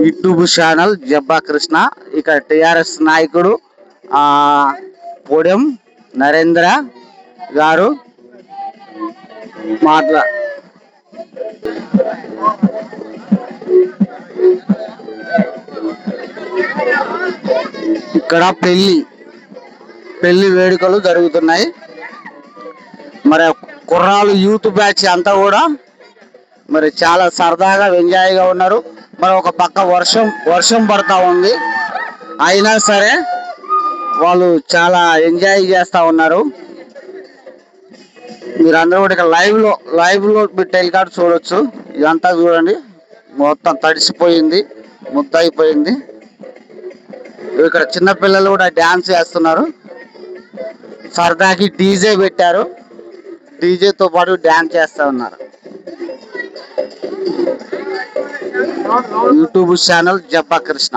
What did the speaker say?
YouTube channel Jabba Krishna. ఇక TRS నాయకుడు ఆ పొడెం నరేంద్ర గారు మాట్లా ఇక్కడ పెళ్లి వేడుకలు జరుగుతున్నాయి. మరి కుర్రాలు యూత్ బ్యాచ్ అంతా కూడా మరి చాలా సరదాగా ఎంజాయ్గా ఉన్నారు. మరి ఒక పక్క వర్షం పడతా ఉంది, అయినా సరే వాళ్ళు చాలా ఎంజాయ్ చేస్తూ ఉన్నారు. మీరందరూ కూడా ఇక్కడ లైవ్లో మీరు టెలికాస్ట్ చూడొచ్చు. ఇదంతా చూడండి, మొత్తం తడిసిపోయింది, ముద్దయిపోయింది. ఇక్కడ చిన్న పిల్లలు కూడా డ్యాన్స్ చేస్తున్నారు. సరదాకి డీజే పెట్టారు, డీజేతో పాటు డ్యాన్స్ చేస్తూ ఉన్నారు. YouTube channel Jabba Krishna.